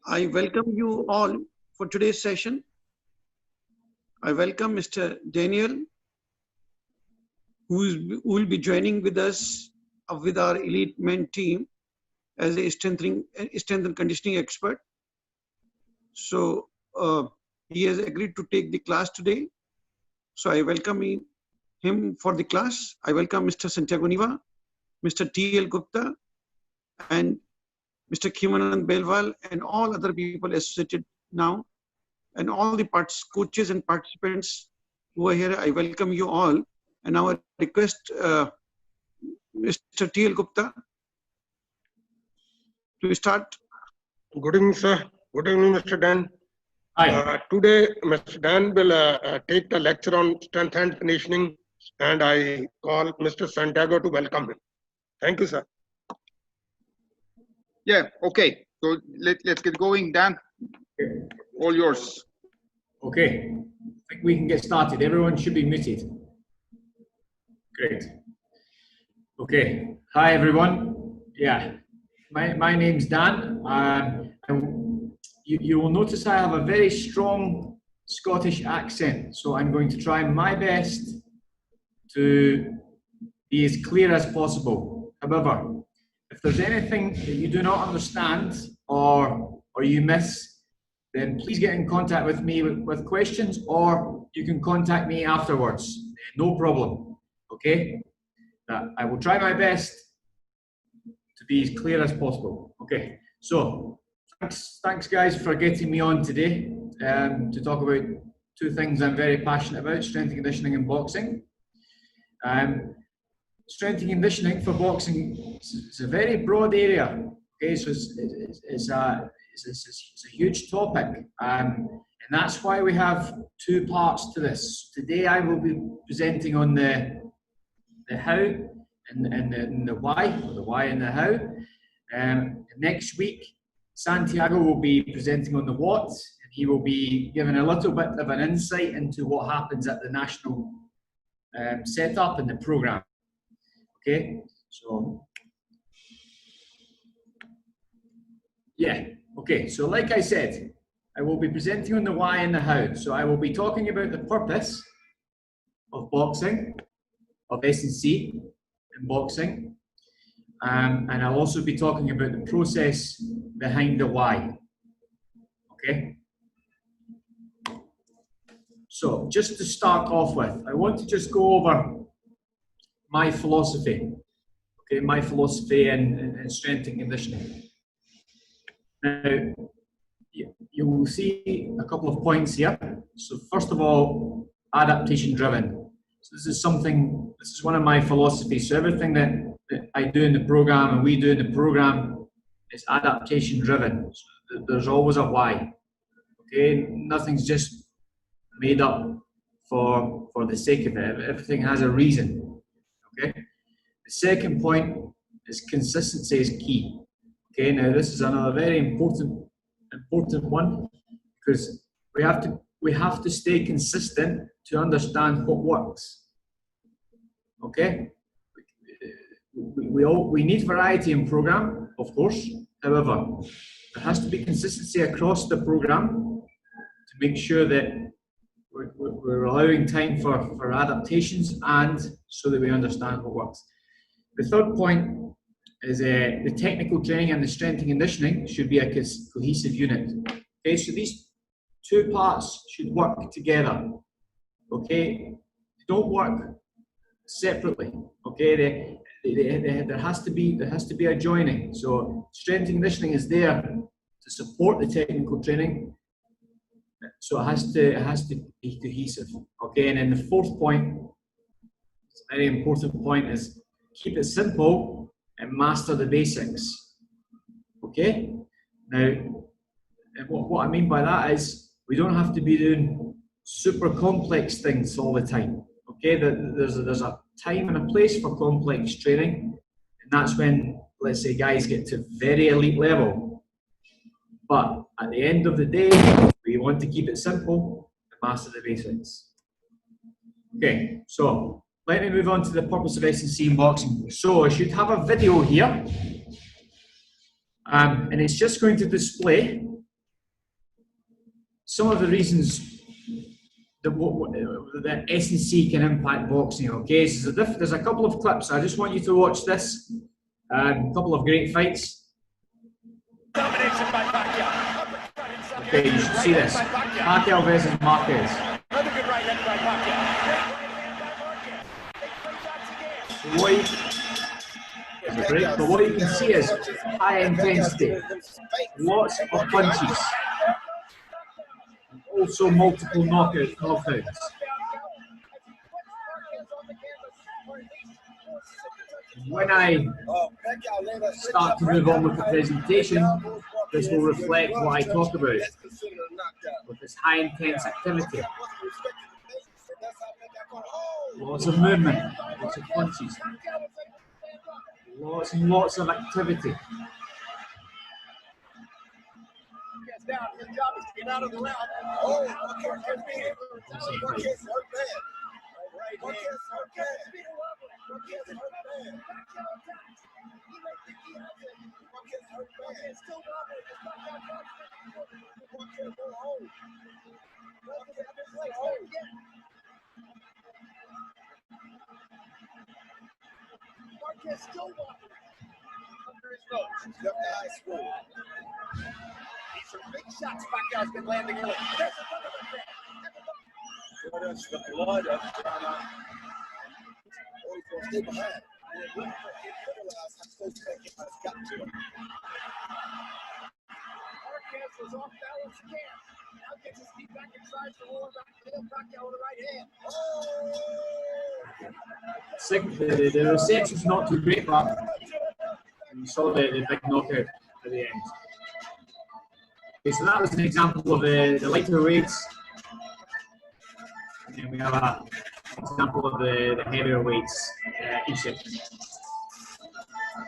I welcome you all for today's session. I welcome Mr. Daniel, who will be joining with us with our elite men team as a strength and conditioning expert. So he has agreed to take the class today. So I welcome him for the class. I welcome Mr. Santiago Niva, Mr. T.L. Gupta, and Mr. Khimanand Belwal, and all other people associated now, and all the coaches and participants who are here. I welcome you all. And now I request Mr. T.L. Gupta to start. Good evening, sir. Good evening, Mr. Dan. Hi. Today, Mr. Dan will take the lecture on strength and conditioning, and I call Mr. Santiago to welcome him. Thank you, sir. Yeah, okay. So let's get going, Dan. All yours. Okay. I think we can get started. Everyone should be muted. Great. Okay. Hi, everyone. Yeah. My name's Dan. You will notice I have a very strong Scottish accent, so I'm going to try my best to be as clear as possible. However, if there's anything that you do not understand or you miss, then please get in contact with me with questions, or you can contact me afterwards. No problem. Okay? I will try my best to be as clear as possible. Okay. So thanks guys for getting me on today to talk about two things I'm very passionate about: strength and conditioning and boxing. Strength and conditioning for boxing is a very broad area. Okay, so it's a huge topic, and that's why we have two parts to this. Today I will be presenting on the how and the why, or the why and the how. Next week, Santiago will be presenting on the what, and he will be giving a little bit of an insight into what happens at the national setup and the program. Okay, so yeah, okay, so like I said, I will be presenting on the why and the how. So I will be talking about the purpose of boxing, of S&C in boxing, and I'll also be talking about the process behind the why. Okay, so just to start off with, I want to just go over my philosophy. Okay, my philosophy in strength and conditioning. Now, you will see a couple of points here. So first of all, adaptation driven. So this is one of my philosophies. So everything that I do in the program and we do in the program is adaptation driven. So there's always a why. Okay, nothing's just made up for the sake of it. Everything has a reason. Okay. The second point is consistency is key. Okay, now this is another very important one, because we have to stay consistent to understand what works. Okay, we need variety in program, of course. However, there has to be consistency across the program to make sure that we're allowing time for adaptations and so that we understand what works. The third point is the technical training and the strength and conditioning should be a cohesive unit. Okay, so these two parts should work together. Okay, they don't work separately. Okay, there has to be a joining. So strength and conditioning is there to support the technical training. So it has to be cohesive. Okay, and then the fourth point, it's a very important point, is keep it simple and master the basics. Okay? Now, what I mean by that is we don't have to be doing super complex things all the time. Okay? There's a time and a place for complex training, and that's when, let's say, guys get to very elite level. But at the end of the day, we want to keep it simple and master the basics. Okay, so let me move on to the purpose of S&C in boxing. So I should have a video here, and it's just going to display some of the reasons that S&C can impact boxing. Okay, so there's a couple of clips. I just want you to watch this. A couple of great fights. Domination by Pacquiao. Okay, you should see this. Pacquiao versus Marquez. Another good right hand by Pacquiao. But what you can see is high intensity, lots of punches, also multiple knockouts. When I start to move on with the presentation, this will reflect what I talk about with this high intense activity. Lots of movement, lots of punches, lots and lots of activity. Down. His job is to get out of the round. Marquez still walking under his nose. These are big shots Pacquiao's been landing early. There's another one there. The blood of stay behind. Marquez was off balance again. Now gets his feet back and tries to roll back to Pacquiao with the right hand. The reception's not too great, but you saw the big knockout at the end. Okay, so that was an example of the lighter weights. And then we have an example of the heavier weights each section.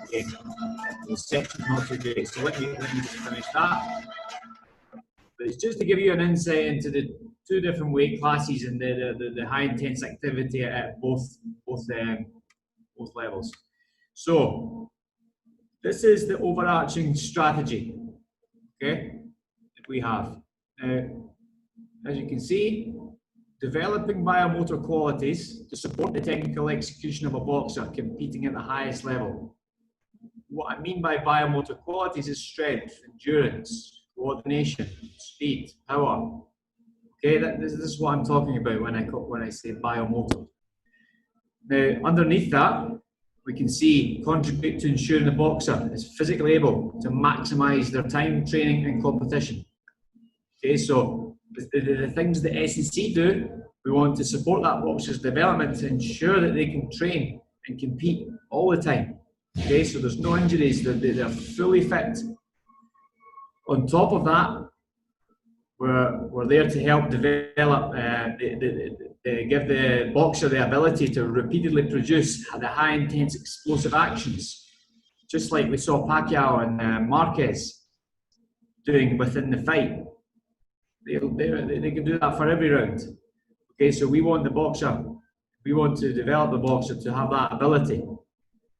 Okay, the section's not too great, so let me just finish that. But it's just to give you an insight into the two different weight classes and the high intense activity at both levels. So this is the overarching strategy, okay, that we have. Now, as you can see, developing biomotor qualities to support the technical execution of a boxer competing at the highest level. What I mean by biomotor qualities is strength, endurance, coordination, speed, power. Okay, this is what I'm talking about when I say biomotor. Now, underneath that, we can see contribute to ensuring the boxer is physically able to maximize their time, training, and competition. Okay, so the things that S&C do, we want to support that boxer's development to ensure that they can train and compete all the time. Okay, so there's no injuries, they're fully fit. On top of that, we're there to help develop, give the boxer the ability to repeatedly produce the high intense explosive actions, just like we saw Pacquiao and Marquez doing within the fight. They can do that for every round. Okay, so we want to develop the boxer to have that ability.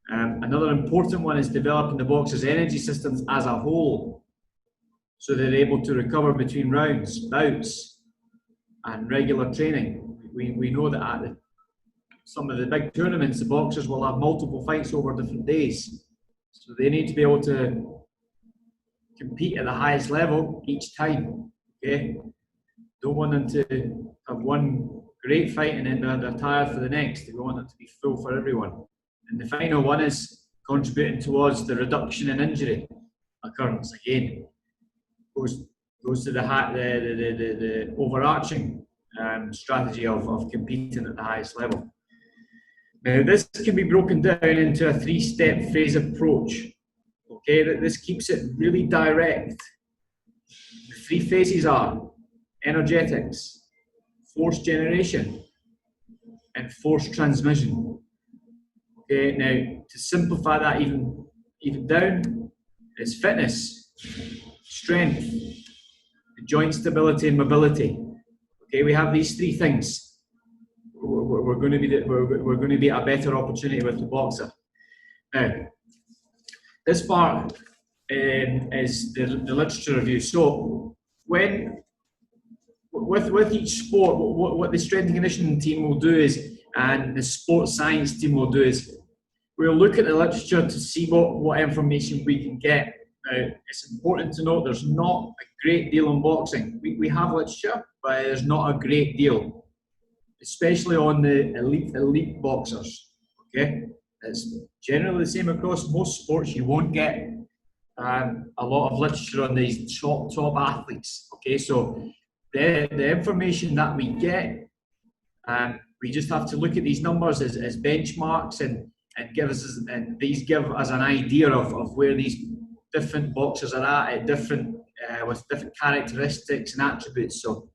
Another important one is developing the boxer's energy systems as a whole, so they're able to recover between rounds, bouts, and regular training. We know that at some of the big tournaments, the boxers will have multiple fights over different days. So they need to be able to compete at the highest level each time. Okay? Don't want them to have one great fight and then they're tired for the next. We want them to be full for everyone. And the final one is contributing towards the reduction in injury occurrence. Again, goes to the overarching strategy of competing at the highest level. Now, this can be broken down into a three-step phase approach. Okay, this keeps it really direct. The three phases are energetics, force generation, and force transmission. Okay, now to simplify that even down, is fitness, strength, joint stability, and mobility. Okay, we have these three things. We're going to be a better opportunity with the boxer. Now, this part is the literature review. So when with each sport, what the strength and conditioning team will do is, and the sports science team will do is, we'll look at the literature to see what information we can get. Now, it's important to note there's not a great deal on boxing. We have literature, but there's not a great deal, especially on the elite boxers. Okay, it's generally the same across most sports. You won't get a lot of literature on these top athletes. Okay, so the information that we get, we just have to look at these numbers as benchmarks and these give us an idea of where these different boxers are at different with different characteristics and attributes. So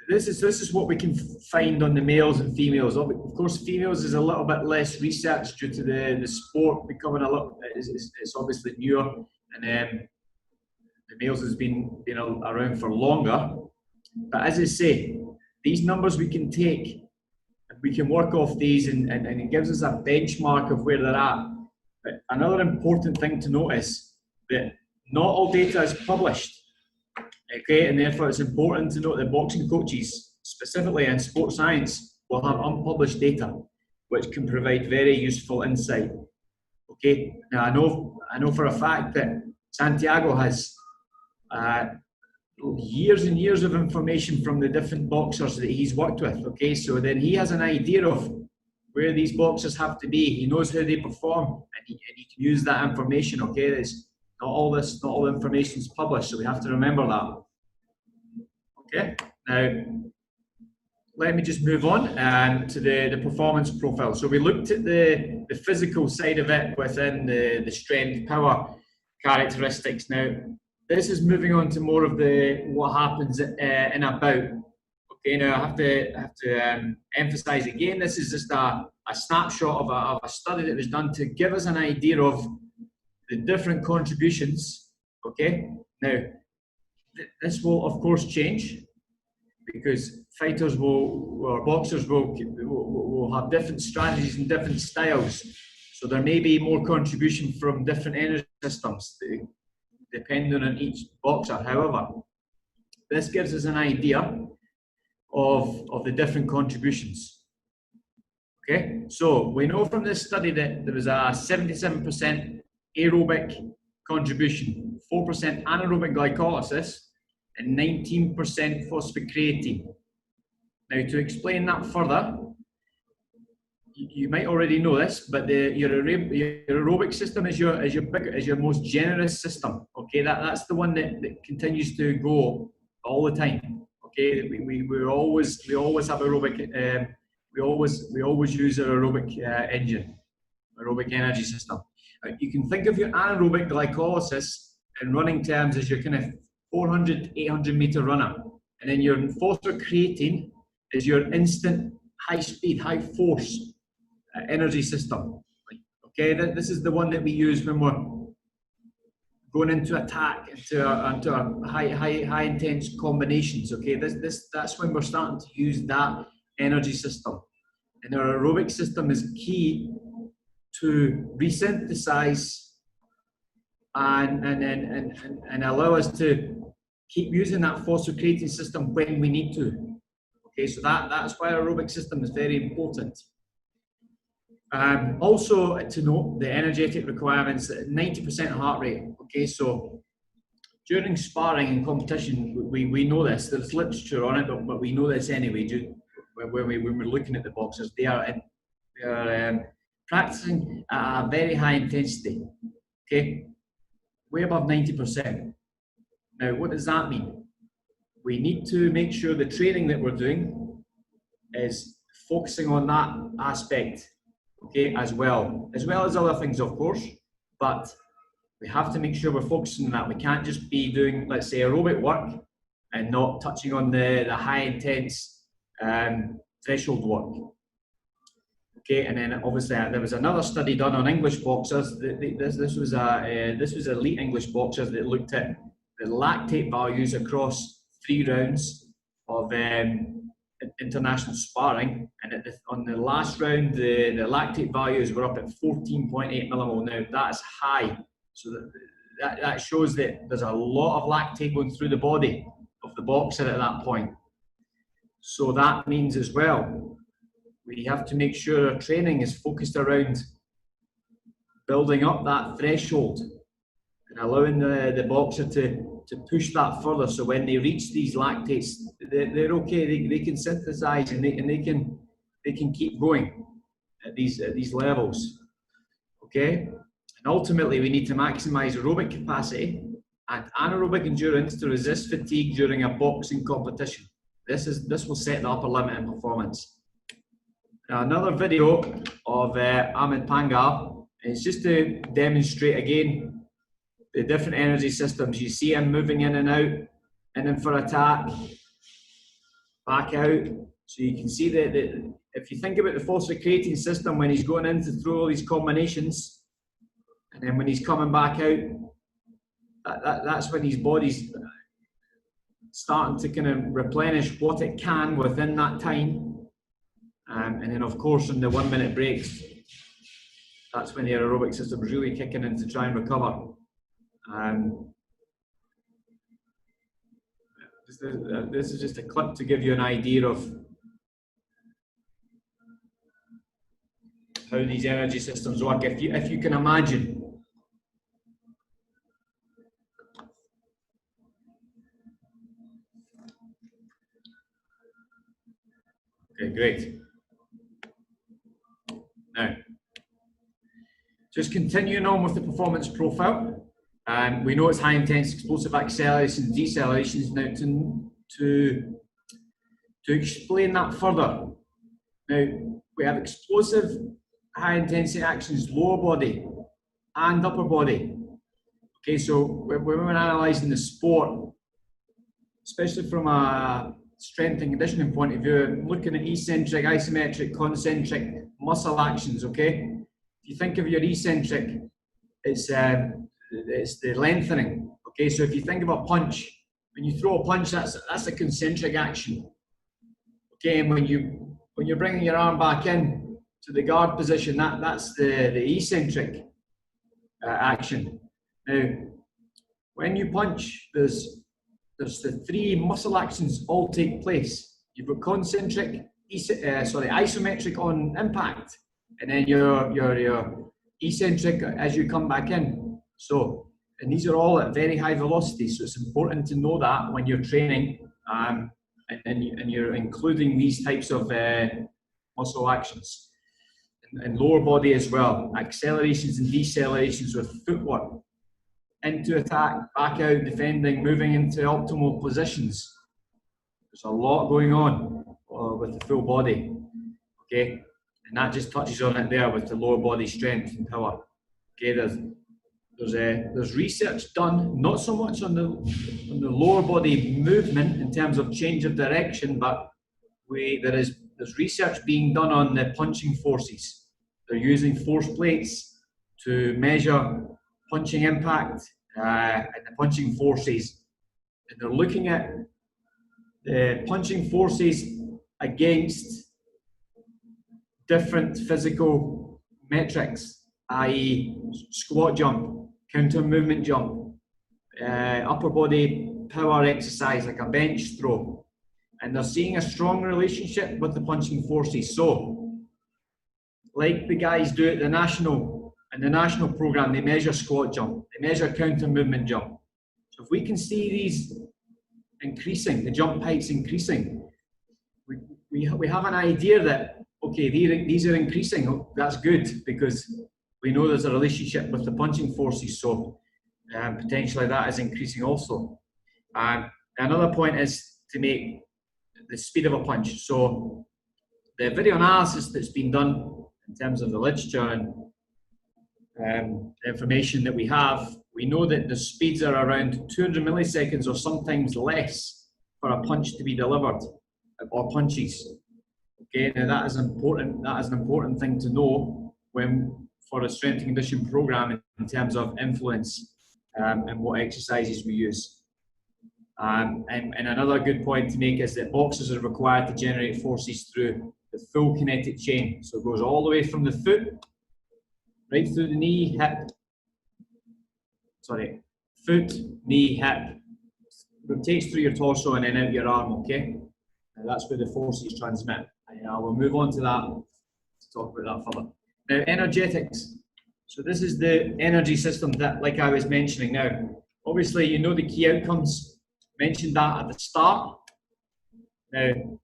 this is what we can find on the males and females. Of course, females is a little bit less research due to the sport becoming a little. It's obviously newer, and the males has been around for longer. But as I say, these numbers we can take, and we can work off these, and it gives us a benchmark of where they're at. But another important thing to notice that not all data is published. Okay, and therefore it's important to note that boxing coaches, specifically in sports science, will have unpublished data, which can provide very useful insight. Okay, now I know for a fact that Santiago has years and years of information from the different boxers that he's worked with. Okay, so then he has an idea of where these boxers have to be. He knows how they perform, and he can use that information. Okay, it's not all the information is published, so we have to remember that. Okay, now let me just move on to the performance profile. So we looked at the physical side of it within the strength power characteristics. Now this is moving on to more of what happens in a bout. Okay, now I have to emphasize again, this is just a snapshot of a study that was done to give us an idea of the different contributions. Okay, now this will of course change because boxers will have different strategies and different styles. So there may be more contribution from different energy systems depending on each boxer. However, this gives us an idea of the different contributions. Okay, so we know from this study that there was a 77% aerobic contribution, 4% anaerobic glycolysis, and 19% phosphocreatine. Now, to explain that further, you might already know this, but your aerobic system is your most generous system. Okay, that's the one that continues to go all the time. Okay, we always have aerobic. We always use our aerobic engine, aerobic energy system. You can think of your anaerobic glycolysis in running terms as your kind of 400, 800 meter runner, and then your phosphocreatine is your instant, high speed, high force energy system. Okay, this is the one that we use when we're going into attack, into a high intense combinations. Okay, that's when we're starting to use that energy system, and our aerobic system is key to resynthesize and allow us to keep using that phosphocreatine system when we need to. Okay, so that's why our aerobic system is very important. Also to note the energetic requirements at 90% heart rate. Okay, so during sparring and competition, we know this. There's literature on it, but we know this anyway. When we're looking at the boxers, they are practicing at a very high intensity. Okay, way above 90%. Now, what does that mean? We need to make sure the training that we're doing is focusing on that aspect. Okay, as well as other things, of course, but we have to make sure we're focusing on that. We can't just be doing, let's say, aerobic work and not touching on the high intense threshold work. Okay, and then obviously there was another study done on English boxers. This was elite English boxers that looked at the lactate values across 3 rounds of international sparring, and on the last round, the lactate values were up at 14.8 millimole. Now that's high, so that shows that there's a lot of lactate going through the body of the boxer at that point. So that means as well, we have to make sure our training is focused around building up that threshold and allowing the boxer to push that further. So when they reach these lactates, they're okay. They can synthesize and they can keep going at these levels. Okay, and ultimately we need to maximize aerobic capacity and anaerobic endurance to resist fatigue during a boxing competition. This will set the upper limit in performance. Now, another video of Amit Pangal is just to demonstrate again the different energy systems. You see him moving in and out, in for attack, back out. So you can see that if you think about the phosphocreatine system, when he's going in to throw all these combinations, and then when he's coming back out, that's when his body's starting to kind of replenish what it can within that time. And then, of course, in the 1 minute breaks, that's when the aerobic system is really kicking in to try and recover. This is just a clip to give you an idea of how these energy systems work. If you can imagine. Okay, great. Now, just continuing on with the performance profile. We know it's high intense explosive accelerations and decelerations. Now, to explain that further, now we have explosive high intensity actions, lower body and upper body. Okay, so when we're analysing the sport, especially from a strength and conditioning point of view, looking at eccentric, isometric, concentric muscle actions. Okay, if you think of your eccentric, it's the lengthening. Okay, so if you think of a punch, when you throw a punch, that's a concentric action. Okay, and when you're bringing your arm back in to the guard position, that's the eccentric action. Now, when you punch, there's the three muscle actions all take place. You've got concentric, isometric on impact, and then your eccentric as you come back in. So, and these are all at very high velocity. So it's important to know that when you're training, and you're including these types of muscle actions. And lower body as well, accelerations and decelerations with footwork, into attack, back out, defending, moving into optimal positions. There's a lot going on with the full body, okay? And that just touches on it there with the lower body strength and power. Okay, there's research done, not so much on the lower body movement in terms of change of direction, but there's research being done on the punching forces. They're using force plates to measure punching impact and the punching forces. And they're looking at the punching forces against different physical metrics, i.e. squat jump, counter movement jump, upper body power exercise like a bench throw. And they're seeing a strong relationship with the punching forces. So, like the guys do at the national program, they measure squat jump, they measure counter movement jump. So if we can see these increasing, the jump heights increasing, we have an idea that, okay, these are increasing. Oh, that's good, because we know there's a relationship with the punching forces. So potentially that is increasing also. Another point is to make the speed of a punch. So the video analysis that's been done in terms of the literature and the information that we have, we know that the speeds are around 200 milliseconds or sometimes less for a punch to be delivered, or punches. Okay, now that is important. That is an important thing to know for a strength and conditioning program in terms of influence and what exercises we use. And another good point to make is that boxers are required to generate forces through the full kinetic chain. So it goes all the way from the foot, right through the knee, hip, foot, knee, hip, rotates through your torso and then out your arm, okay? And that's where the forces transmit. And I will move on to that to talk about that further. Now, energetics. So this is the energy system that, like I was mentioning now, obviously you know the key outcomes, mentioned that at the start. Now,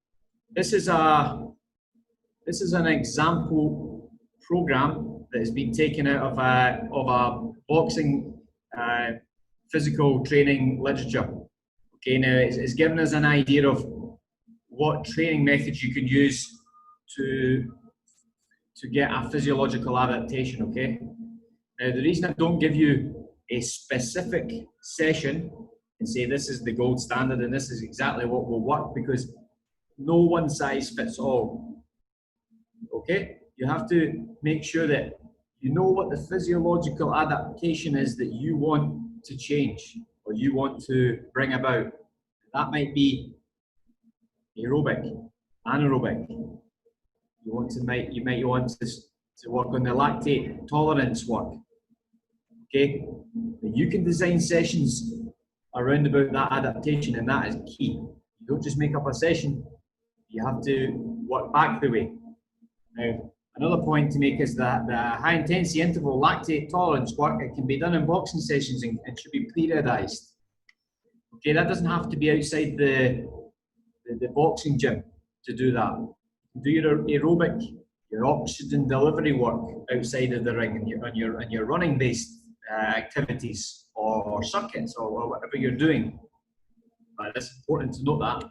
this is an example program that has been taken out of a boxing physical training literature. Okay, now it's given us an idea of what training methods you can use to get a physiological adaptation, okay? Now, the reason I don't give you a specific session and say this is the gold standard and this is exactly what will work, because no one size fits all, okay? You have to make sure that you know what the physiological adaptation is that you want to change or you want to bring about. That might be aerobic, anaerobic. You might want to work on the lactate tolerance work. Okay, you can design sessions around about that adaptation, and that is key. You don't just make up a session; you have to work back the way. Now, another point to make is that the high intensity interval lactate tolerance work, it can be done in boxing sessions and should be periodized. Okay, that doesn't have to be outside the boxing gym to do that. Do your aerobic, your oxygen delivery work outside of the ring and your running based activities or circuits or whatever you're doing. But it's important to note that.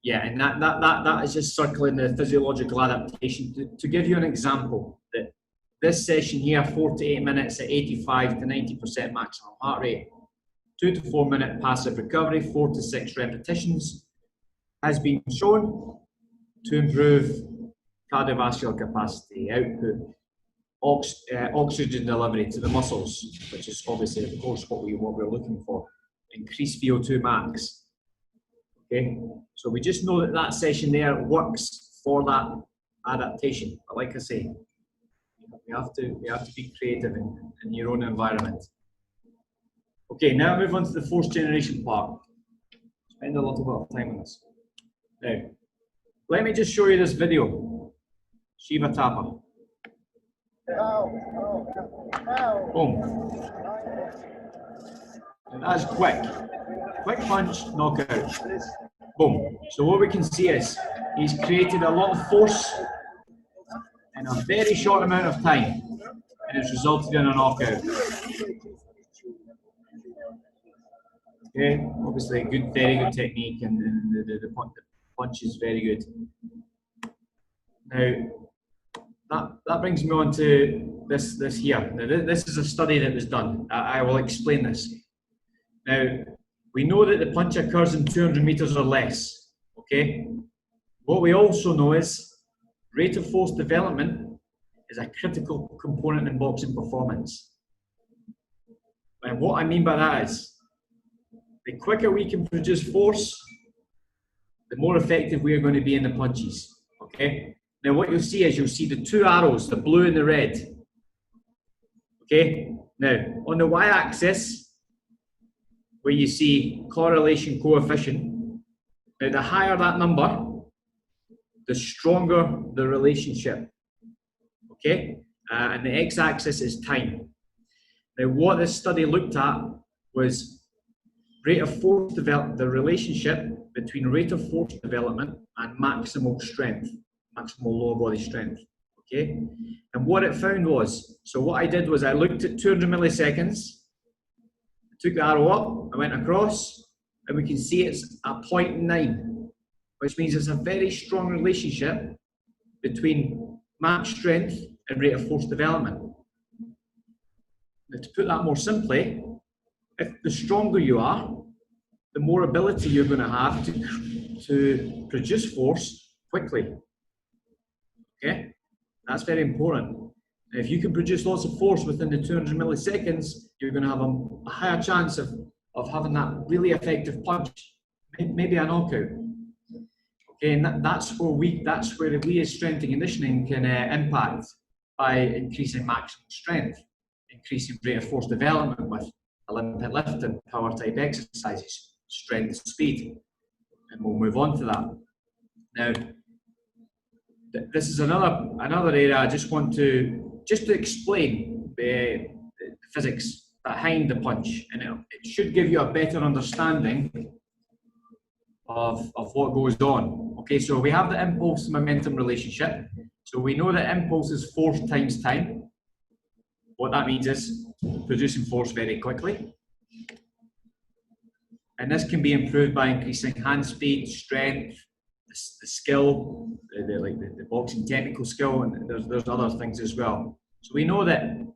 Yeah, and that is just circling the physiological adaptation. To give you an example, that this session here, 4 to 8 minutes at 85 to 90% maximum heart rate, 2 to 4 minute passive recovery, 4 to 6 repetitions, has been shown to improve cardiovascular capacity, output, oxygen delivery to the muscles, which is obviously, of course, what we're looking for. Increase VO2 max. Okay, so we just know that session there works for that adaptation. But like I say, we have to be creative in your own environment. Okay, now move on to the fourth generation part. Spend a little bit of time on this. Now, let me just show you this video. Shiva Tapa. Boom. And that's quick. Quick punch, knockout. Boom. So what we can see is he's created a lot of force in a very short amount of time, and it's resulted in a knockout. Okay, obviously good, very good technique, and the punch is very good. Now, that brings me on to this here. Now, this is a study that was done. I will explain this. Now, we know that the punch occurs in 200 meters or less, okay? What we also know is rate of force development is a critical component in boxing performance. And what I mean by that is, the quicker we can produce force, the more effective we are going to be in the punches, okay? Now what you'll see is you'll see the two arrows, the blue and the red, okay? Now, on the y-axis, where you see correlation coefficient, now the higher that number, the stronger the relationship, okay? And the x-axis is time. Now what this study looked at was rate of force development, the relationship between rate of force development and maximal strength, maximal lower body strength, okay? And what it found was, so what I did was I looked at 200 milliseconds, took the arrow up, I went across, and we can see it's at 0.9, which means it's a very strong relationship between max strength and rate of force development. Now, to put that more simply, if the stronger you are, the more ability you're going to have to produce force quickly. Okay? That's very important. Now, if you can produce lots of force within the 200 milliseconds, you're going to have a higher chance of having that really effective punch, maybe a knockout. Okay, and that's where we as strength and conditioning can impact by increasing maximum strength, increasing rate of force development with Olympic lifting, power type exercises, strength, speed, and we'll move on to that. Now, this is another area I just want to explain the physics behind the punch, and it should give you a better understanding of what goes on. Okay, so we have the impulse momentum relationship. So we know that impulse is force times time. What that means is producing force very quickly. And this can be improved by increasing hand speed, strength, the skill, the boxing technical skill, and there's other things as well. So we know that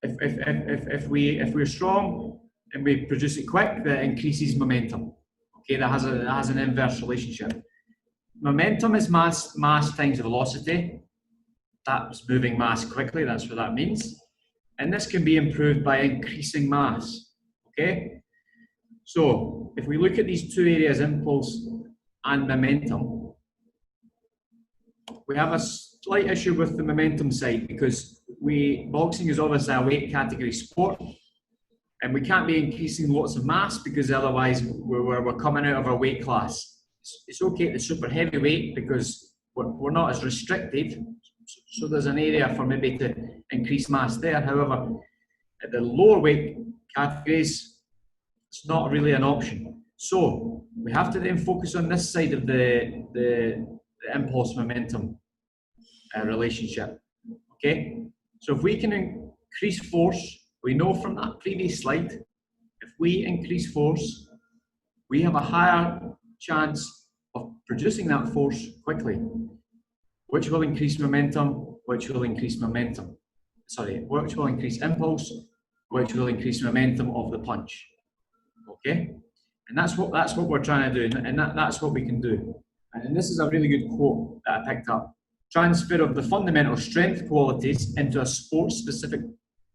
if we're strong and we produce it quick, that increases momentum. Okay, that has an inverse relationship. Momentum is mass times velocity. That's moving mass quickly. That's what that means. And this can be improved by increasing mass. Okay. So if we look at these two areas, impulse and momentum, we have a slight issue with the momentum side because boxing is obviously a weight category sport, and we can't be increasing lots of mass because otherwise we're coming out of our weight class. It's okay at the super heavyweight because we're not as restricted, so there's an area for maybe to increase mass there. However, at the lower weight categories, it's not really an option. So we have to then focus on this side of the impulse momentum relationship. Okay, so if we can increase force, we know from that previous slide, if we increase force, we have a higher chance of producing that force quickly, which will increase momentum, which will increase impulse, which will increase momentum of the punch. Okay, and that's what we're trying to do, and that's what we can do. And this is a really good quote that I picked up. Transfer of the fundamental strength qualities into a sport-specific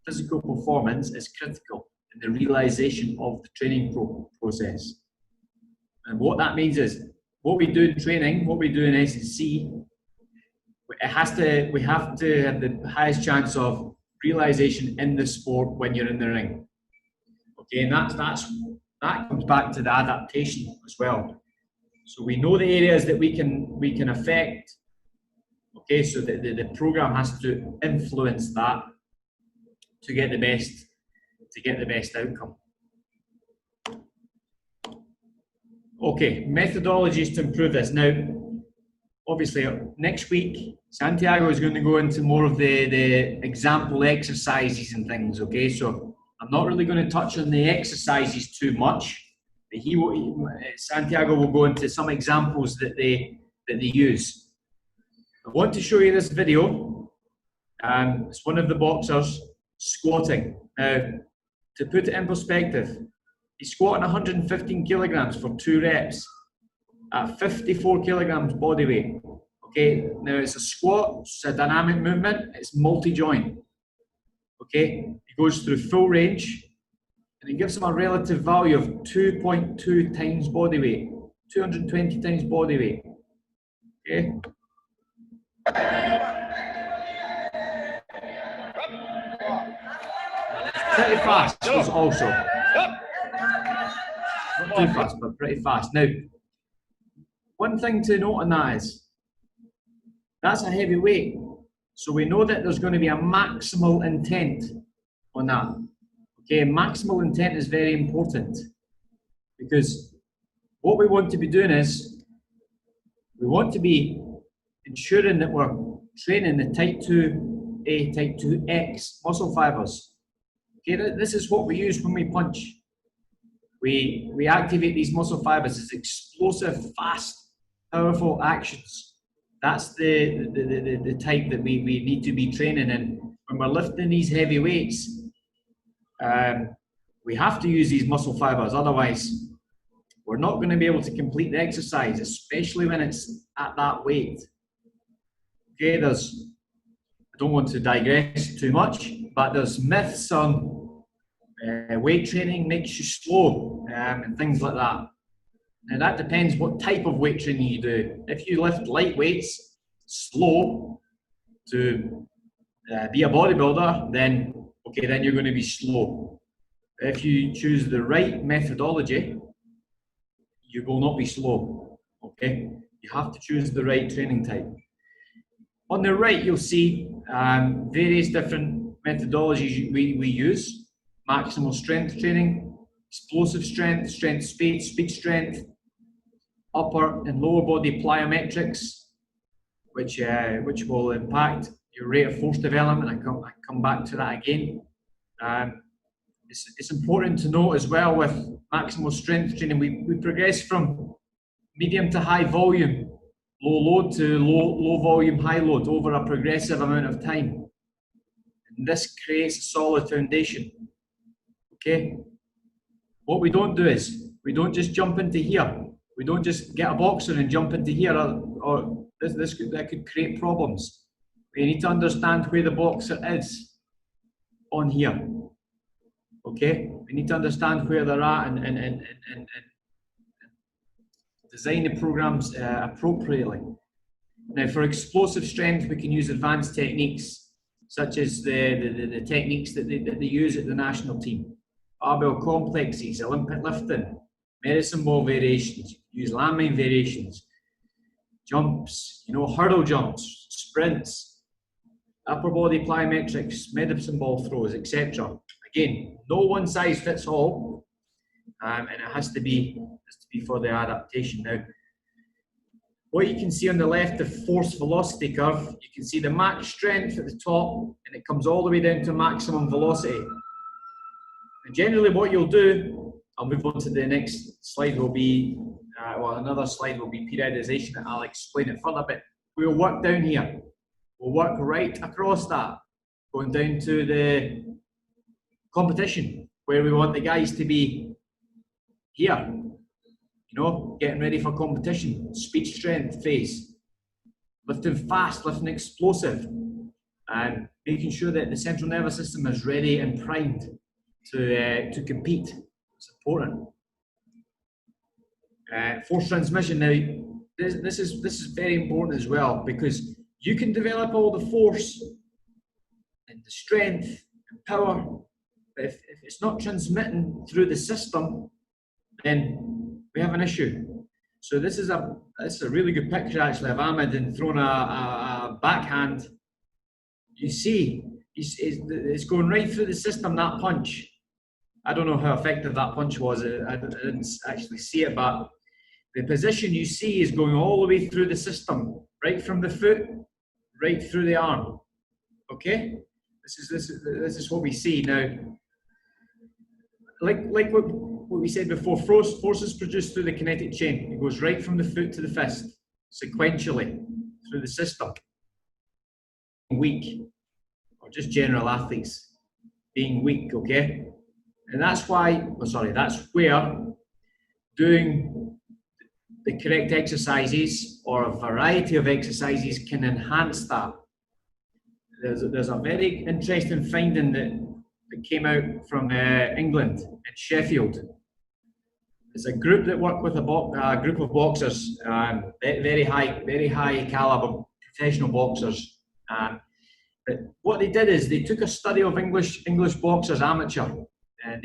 physical performance is critical in the realization of the training process. And what that means is, what we do in training, what we do in S&C, we have to have the highest chance of realization in the sport when you're in the ring. Okay, and that comes back to the adaptation as well. So we know the areas that we can affect. Okay, so the program has to influence that to get the best outcome. Okay, methodologies to improve this. Now, obviously, next week, Santiago is going to go into more of the example exercises and things, okay? So I'm not really going to touch on the exercises too much. Santiago will go into some examples that they use. I want to show you this video. It's one of the boxers squatting. Now, to put it in perspective, he's squatting 115 kilograms for 2 reps at 54 kilograms body weight. Okay, now it's a squat, it's a dynamic movement, it's multi-joint. Okay, he goes through full range, and it gives him a relative value of 2.2 times body weight, 220 times body weight. Okay. Pretty fast was also. Not too fast, but pretty fast. Now, one thing to note on that is, that's a heavy weight. So we know that there's going to be a maximal intent on that. Okay, maximal intent is very important, because what we want to be doing is, we want to be ensuring that we're training the type 2A, type 2X muscle fibers. Okay, this is what we use when we punch. We activate these muscle fibers as explosive, fast, powerful actions. That's the type that we need to be training in. When we're lifting these heavy weights, we have to use these muscle fibers, otherwise we're not going to be able to complete the exercise, especially when it's at that weight. Okay, I don't want to digress too much, but there's myths on weight training makes you slow and things like that. And that depends what type of weight training you do. If you lift light weights slow to be a bodybuilder, then okay, then you're going to be slow. If you choose the right methodology, you will not be slow, okay? You have to choose the right training type. On the right, you'll see various different methodologies we use. Maximal strength training, explosive strength, strength speed, speed strength, upper and lower body plyometrics, which will impact your rate of force development. I come back to that again. It's important to note as well with maximal strength training, we progress from medium to high volume, low load to low volume, high load over a progressive amount of time. And this creates a solid foundation, okay? What we don't do is, we don't just jump into here. We don't just get a boxer and jump into here, or that could create problems. We need to understand where the boxer is on here, okay? We need to understand where they're at and design the programs appropriately. Now, for explosive strength, we can use advanced techniques, such as the techniques that they use at the national team. Barbell complexes, Olympic lifting, medicine ball variations, use landmine variations, jumps, hurdle jumps, sprints, upper body plyometrics, medicine ball throws, etc. Again, no one size fits all, and it has to be for the adaptation. Now, what you can see on the left, the force velocity curve, you can see the max strength at the top, and it comes all the way down to maximum velocity. And generally what you'll do, I'll move on to the next slide, will be, another slide will be periodization, and I'll explain it further, but we'll work down here. We'll work right across that, going down to the competition, where we want the guys to be here, getting ready for competition, speed strength phase, lifting fast, lifting explosive, and making sure that the central nervous system is ready and primed to compete. It's important. Force transmission. Now, this is very important as well, because you can develop all the force and the strength and power, but if it's not transmitting through the system, then we have an issue. So this is a really good picture actually of Ahmed and throwing a backhand. You see, it's going right through the system, that punch. I don't know how effective that punch was. I didn't actually see it, but the position you see is going all the way through the system, right from the foot, right through the arm. Okay, this is what we see now. Like what we said before, force is produced through the kinetic chain. It goes right from the foot to the fist, sequentially through the system. Weak, or just general athletes being weak, okay? And that's why, that's where doing the correct exercises or a variety of exercises can enhance that. There's a very interesting finding that came out from England and Sheffield. There's a group that work with a group of boxers, very high caliber professional boxers. But what they did is they took a study of English boxers, amateur, and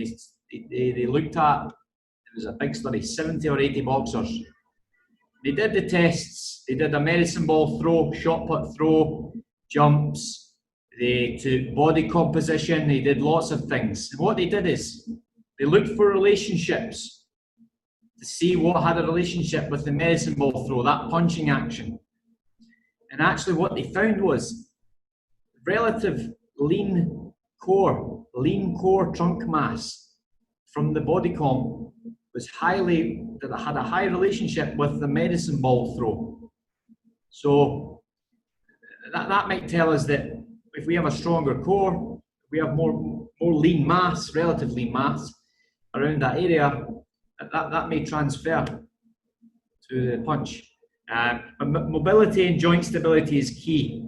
they looked at, it was a big study, 70 or 80 boxers. They did the tests. They did a medicine ball throw, shot put throw, jumps. They took body composition. They did lots of things. And what they did is they looked for relationships to see what had a relationship with the medicine ball throw, that punching action. And actually what they found was relative lean core trunk mass from the body comp was had a high relationship with the medicine ball throw. So that might tell us that if we have a stronger core, we have more lean mass, relative lean mass around that area, that may transfer to the punch. But mobility and joint stability is key.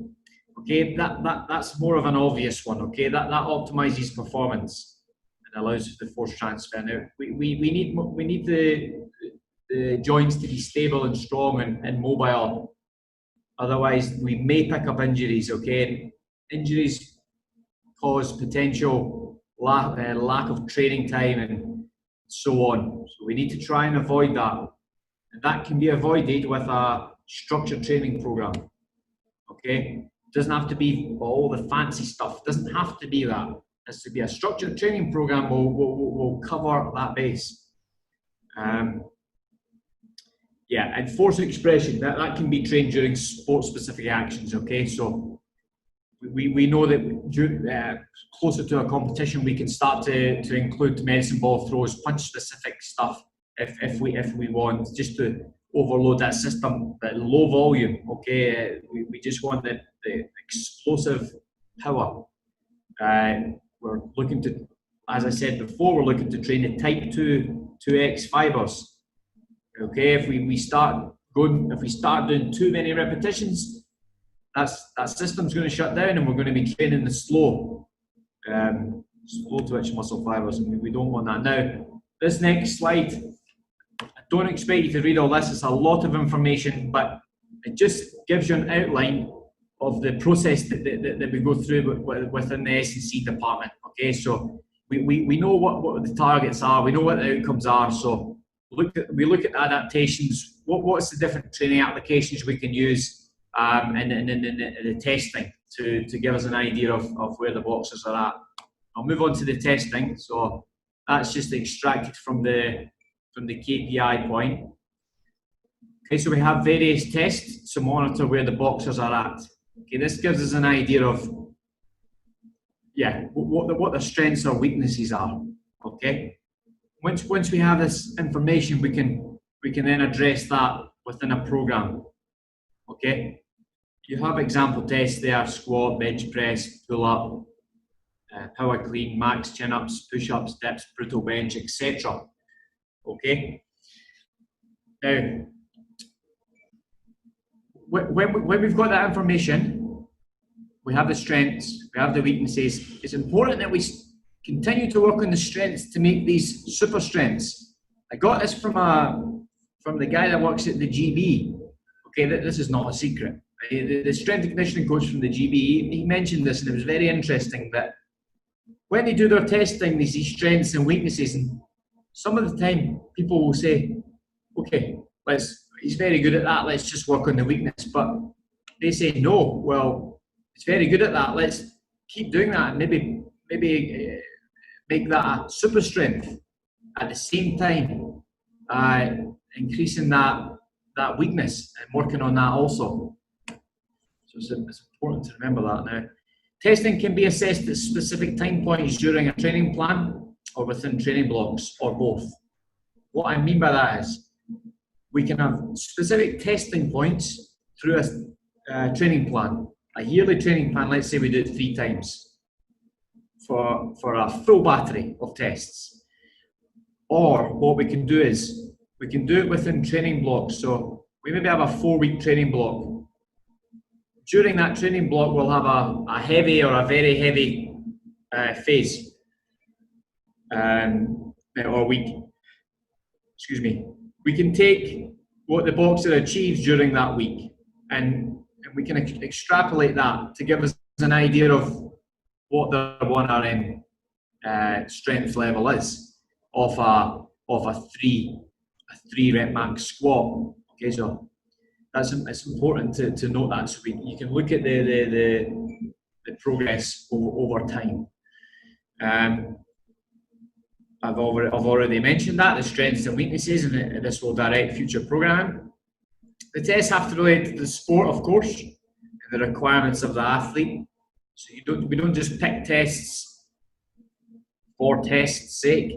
Okay, that's more of an obvious one. Okay, that optimizes performance and allows for the force transfer. Now we need the joints to be stable and strong and mobile. Otherwise, we may pick up injuries. Okay, injuries cause potential lack of training time and so on. So we need to try and avoid that. And that can be avoided with a structured training program. Okay? It doesn't have to be all the fancy stuff. It doesn't have to be that. It has to be a structured training program will cover that base. Yeah, and force expression, that can be trained during sport-specific actions, okay? So we know that closer to a competition, we can start to include medicine ball throws, punch-specific stuff if we want, just to overload that system, that low volume, okay? We just want the explosive power. We're looking to, as I said before, we're looking to train the type 2X fibers. Okay, if we start doing too many repetitions, that system's going to shut down, and we're going to be training the slow twitch muscle fibers, and we don't want that. Now, this next slide, I don't expect you to read all this. It's a lot of information, but it just gives you an outline of the process that we go through within the S&C department. Okay, so we know what the targets are, we know what the outcomes are. So we look at adaptations. What's the different training applications we can use, and the testing to give us an idea of where the boxers are at. I'll move on to the testing. So that's just extracted from the KPI point. Okay, so we have various tests to monitor where the boxers are at. Okay, this gives us an idea of what their strengths or weaknesses are. Okay. Once we have this information, we can then address that within a program. Okay, you have example tests there: squat, bench press, pull up, power clean, max chin ups, push ups, dips, brutal bench, etc. Okay. Now, when we've got that information, we have the strengths, we have the weaknesses. It's important that we continue to work on the strengths to make these super strengths. I got this from the guy that works at the GB. Okay, this is not a secret. The strength and conditioning coach from the GB, he mentioned this, and it was very interesting that when they do their testing, they see strengths and weaknesses, and some of the time people will say, okay, he's very good at that, let's just work on the weakness. But they say, no, well, he's very good at that, let's keep doing that, and maybe make that a super strength at the same time, increasing that weakness and working on that also. So it's important to remember that now. Testing can be assessed at specific time points during a training plan or within training blocks, or both. What I mean by that is we can have specific testing points through a training plan, a yearly training plan. Let's say we do it 3 times. For a full battery of tests. Or what we can do is we can do it within training blocks. So we maybe have a 4-week training block. During that training block, we'll have a heavy or a very heavy phase or week. Excuse me. We can take what the boxer achieves during that week, and we can extrapolate that to give us an idea of what the 1RM strength level is of a 3 rep max squat. Okay, so it's important to note that, so you can look at the progress over time. I've already mentioned that, the strengths and weaknesses, and this will direct future programming. The tests have to relate to the sport, of course, and the requirements of the athlete. So we don't just pick tests for test's sake.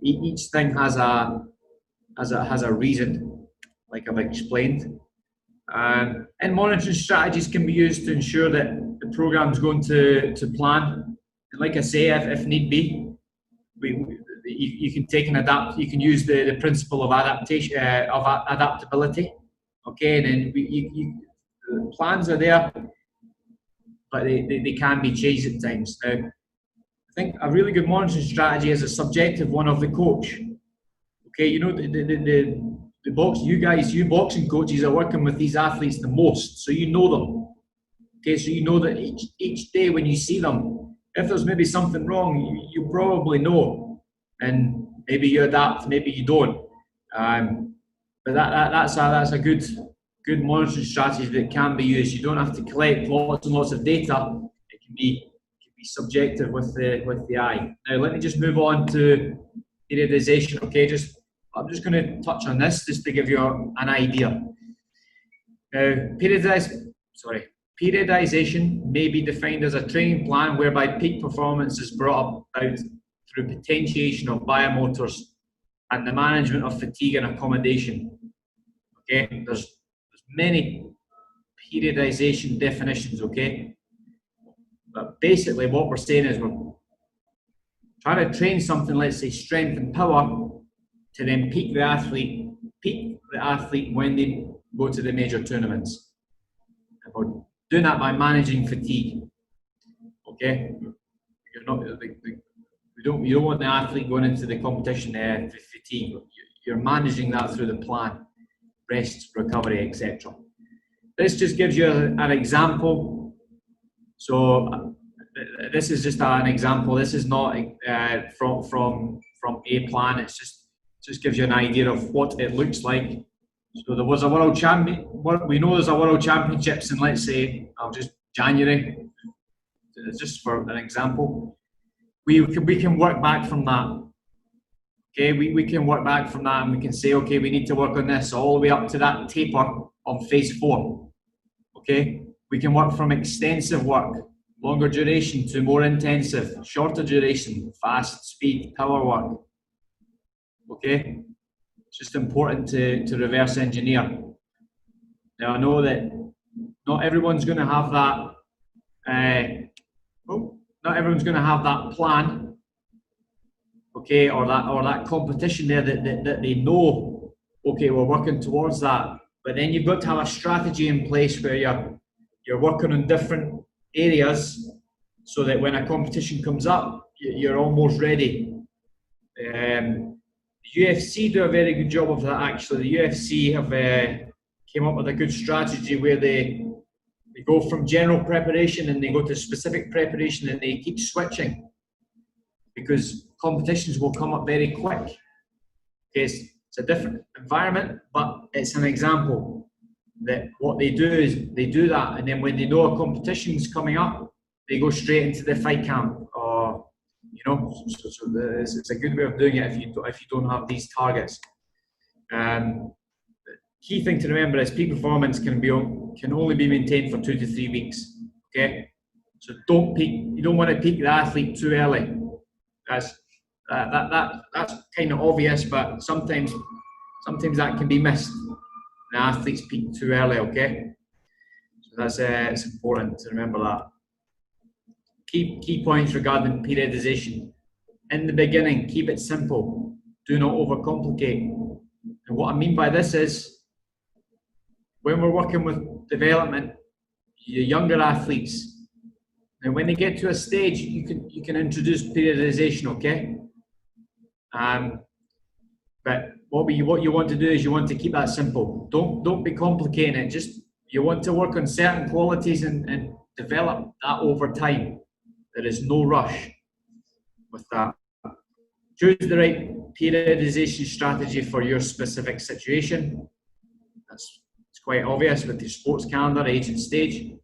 Each thing has a reason, like I've explained. And monitoring strategies can be used to ensure that the program's going to plan. And like I say, if need be, you can take and adapt. You can use the principle of adaptation, of adaptability. Okay, and then the plans are there, but they can be changed at times. Now, I think a really good monitoring strategy is a subjective one of the coach. Okay, you know, the you boxing coaches are working with these athletes the most, so you know them. Okay, so you know that each day when you see them, If there's maybe something wrong, you probably know, and maybe you adapt, maybe you don't. But that's a good monitoring strategy that can be used. You don't have to collect lots and lots of data. It can be subjective with the eye. Now let me just move on to periodization. Okay, I'm just going to touch on this just to give you an idea. Now, periodization may be defined as a training plan whereby peak performance is brought about through potentiation of biomotors and the management of fatigue and accommodation. Okay, there's many periodization definitions. Okay, but basically what we're saying is we're trying to train something, let's say strength and power, to then peak the athlete when they go to the major tournaments. And we're doing that by managing fatigue. Okay, you don't want the athlete going into the competition with fatigue. You're managing that through the plan, rest, recovery, etc. This just gives you an example. So this is just an example. This is not from a plan. It's just gives you an idea of what it looks like. So there was a world champion. We know there's a world championships in, let's say, January. Just for an example, we can work back from that. Okay, we can work back from that, and we can say, okay, we need to work on this all the way up to that taper on phase 4. Okay, we can work from extensive work, longer duration, to more intensive, shorter duration, fast, speed, power work. Okay, it's just important to reverse engineer. Now I know that not everyone's going to have that. Not everyone's going to have that plan. Okay, or that competition there that they know. Okay, we're working towards that. But then you've got to have a strategy in place where you're working on different areas, so that when a competition comes up, you're almost ready. The UFC do a very good job of that. Actually, the UFC have came up with a good strategy where they go from general preparation and they go to specific preparation, and they keep switching because competitions will come up very quick. Okay, it's a different environment, but it's an example that what they do is they do that, and then when they know a competition's coming up, they go straight into the fight camp. Or it's a good way of doing it if you don't have these targets. Key thing to remember is peak performance can only be maintained for 2 to 3 weeks. Okay, so don't peak. You don't want to peak the athlete too early. That's kind of obvious, but sometimes that can be missed. The athletes peak too early. Okay, so that's it's important to remember that. Key points regarding periodization. In the beginning, keep it simple. Do not overcomplicate. And what I mean by this is, when we're working with development, your younger athletes, and when they get to a stage, you can introduce periodization, okay? But what you want to do is you want to keep that simple. Don't be complicating it. Just you want to work on certain qualities and develop that over time. There is no rush with that. Choose the right periodization strategy for your specific situation. It's quite obvious with your sports calendar, age and stage.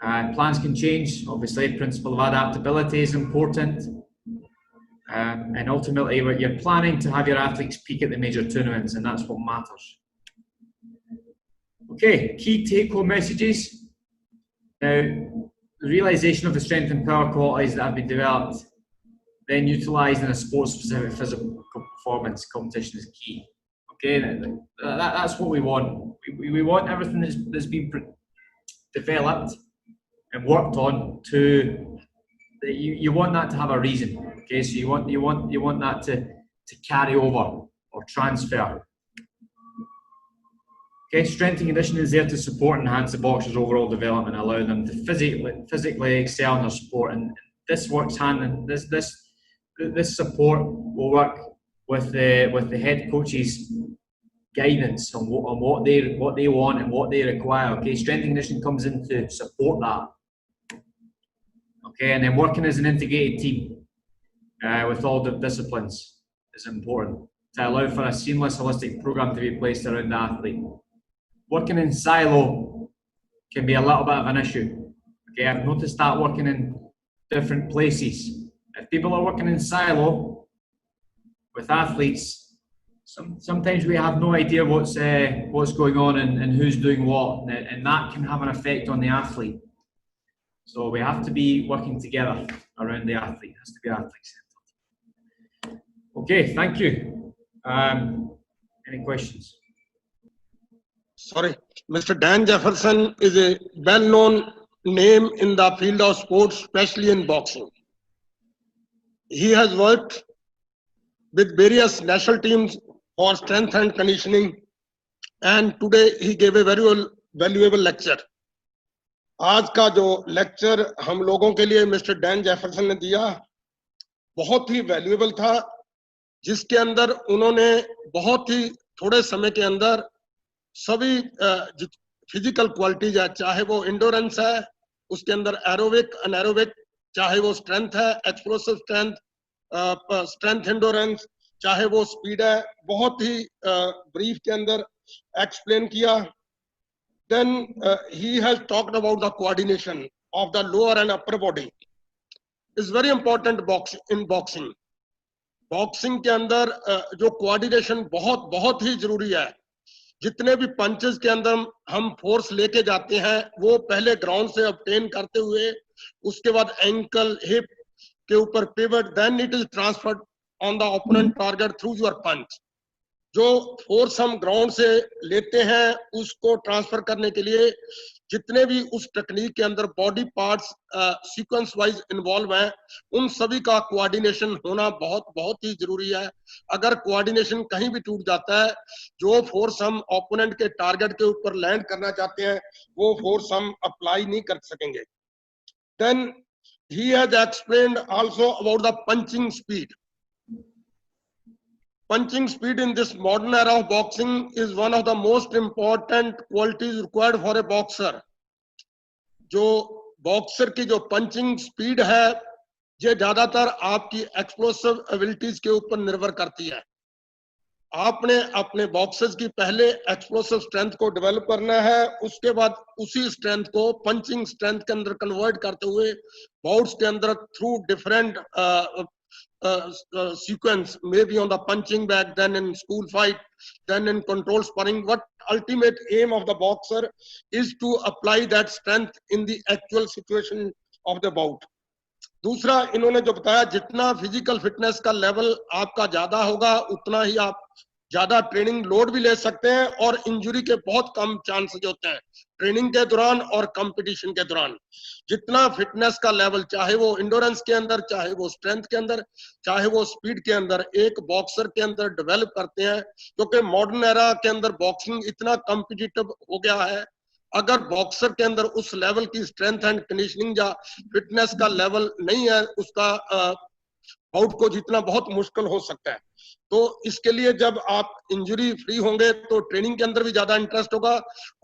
Plans can change. Obviously, principle of adaptability is important. And ultimately, you're planning to have your athletes peak at the major tournaments, and that's what matters. Okay, key take-home messages. Now, the realization of the strength and power qualities that have been developed, then utilised in a sports-specific physical performance competition is key. Okay, that's what we want. We want everything that's been developed and worked on to. You want that to have a reason. Okay, so you want that to carry over or transfer. Okay, strength and conditioning is there to support and enhance the boxer's overall development, allow them to physically excel in their sport, and this works hand in this support will work with the head coach's guidance on what they want and what they require. Okay, strength and conditioning comes in to support that. Okay, and then working as an integrated team with all the disciplines is important to allow for a seamless, holistic program to be placed around the athlete. Working in silo can be a little bit of an issue. Okay, I've noticed that working in different places. If people are working in silo with athletes, sometimes we have no idea what's going on and who's doing what, and that can have an effect on the athlete. So we have to be working together around the athlete. It has to be athlete-centered. Okay, thank you. Any questions? Sorry, Mr. Dan Jefferson is a well-known name in the field of sports, especially in boxing. He has worked with various national teams for strength and conditioning, and today he gave a very valuable lecture. आज का जो lecture हम लोगों के लिए mister Dan Jefferson ने दिया बहुत ही वैल्यूएबल था, जिसके अंदर उन्होंने बहुत ही थोड़े समय के अंदर सभी फिजिकल क्वालिटीज है, चाहे वो इंडोरेंस है, उसके अंदर एरोबिक अनएरोबिक, चाहे वो स्ट्रेंथ है, एक्सप्लोसिव स्ट्रेंथ, स्ट्रेंथ इंडोरेंस, चाहे वो स्पीड है, बहुत ही ब्रीफ के अंदर एक्सप्लेन किया. Then he has talked about the coordination of the lower and upper body. It's very important in boxing. Boxing के अंदर जो कोऑर्डिनेशन बहुत ही जरूरी है. जितने भी पंचेस के अंदर हम फोर्स लेके जाते हैं वो पहले ग्राउंड से ऑब्टेन करते हुए उसके बाद एंकल हिप के ऊपर pivot, then it is transferred on the opponent target through your punch. जो फोर्स हम ग्राउंड से लेते हैं उसको ट्रांसफर करने के लिए जितने भी उस टेक्निक के अंदर body parts sequence wise involve हैं, उन सभी का कोऑर्डिनेशन होना बहुत ही जरूरी है. अगर कोऑर्डिनेशन कहीं भी टूट जाता है, जो फोर्स हम ओपोनेंट के टारगेट के ऊपर लैंड करना चाहते हैं वो फोर्स हम अप्लाई नहीं कर सकेंगे. Then he has explained also about the punching speed. Punching speed in this modern era of boxing is one of the most important qualities required for a boxer. जो boxer की जो punching speed है ये ज्यादातर आपकी explosive abilities के ऊपर निर्भर करती है. आपने अपने बॉक्सर्स की पहले एक्सप्लोसिव स्ट्रेंथ को डेवलप करना है, उसके बाद उसी स्ट्रेंथ को पंचिंग स्ट्रेंथ के अंदर कन्वर्ट करते हुए बाउट्स के अंदर through different sequence, maybe on the punching bag, then in school fight, then in control sparring. What ultimate aim of the boxer is to apply that strength in the actual situation of the bout. दूसरा इन्होंने जो बताया, जितना physical fitness का level आपका ज्यादा होगा उतना ही आप ज्यादा ट्रेनिंग लोड भी ले सकते हैं और इंजरी के बहुत कम चांसेस होते हैं ट्रेनिंग के दौरान और कंपटीशन के दौरान. जितना फिटनेस का लेवल, चाहे वो इंडोरेंस के अंदर, चाहे वो स्ट्रेंथ के अंदर, चाहे वो स्पीड के अंदर, एक बॉक्सर के अंदर डेवलप करते हैं, क्योंकि मॉडर्न एरा के अंदर बॉक्सिंग इतना कॉम्पिटिटिव हो गया है. अगर बॉक्सर के अंदर उस लेवल की स्ट्रेंथ एंड कंडीशनिंग या फिटनेस का लेवल नहीं है, उसका बाउट को जीतना बहुत मुश्किल हो सकता है. तो इसके लिए जब आप इंजरी फ्री होंगे तो ट्रेनिंग के अंदर भी ज्यादा इंटरेस्ट होगा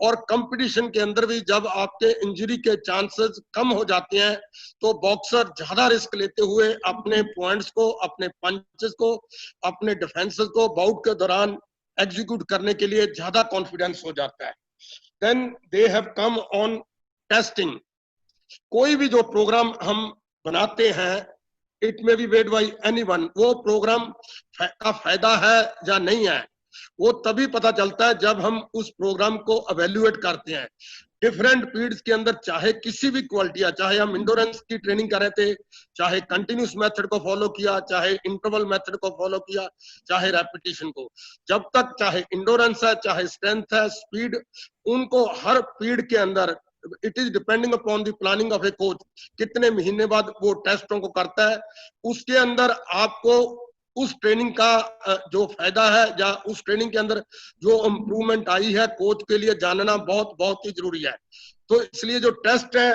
और कंपटीशन के अंदर भी जब आपके इंजरी के चांसेस कम हो जाते हैं तो बॉक्सर ज्यादा रिस्क लेते हुए अपने पॉइंट्स को, अपने पंचेस को, अपने डिफेंसेस को बाउट के दौरान एग्जीक्यूट करने के लिए ज्यादा कॉन्फिडेंस हो जाता है. Then they have come on testing. कोई भी जो प्रोग्राम हम बनाते हैं, it may be made by anyone, वो प्रोग्राम का फायदा है या नहीं है वो तभी पता चलता है जब हम उस प्रोग्राम को एवेल्युएट करते हैं. डिफरेंट पीरियड्स के अंदर चाहे किसी भी क्वालिटी है, चाहे हम इंडोरेंस की ट्रेनिंग कर रहे थे, चाहे कंटिन्यूस मेथड को फॉलो किया, चाहे इंटरवल मेथड को फॉलो किया, चाहे रेपिटेशन को, जब तक चाहे इंडोरेंस है, चाहे स्ट्रेंथ है, स्पीड, उनको हर पीरियड के अंदर it is depending upon the planning of A coach, कितने महीने बाद वो टेस्टों को करता है, उसके अंदर आपको उस ट्रेनिंग का जो फायदा है या उस ट्रेनिंग के अंदर जो इम्प्रूवमेंट आई है कोच के लिए जानना बहुत ही जरूरी है. तो इसलिए जो टेस्ट है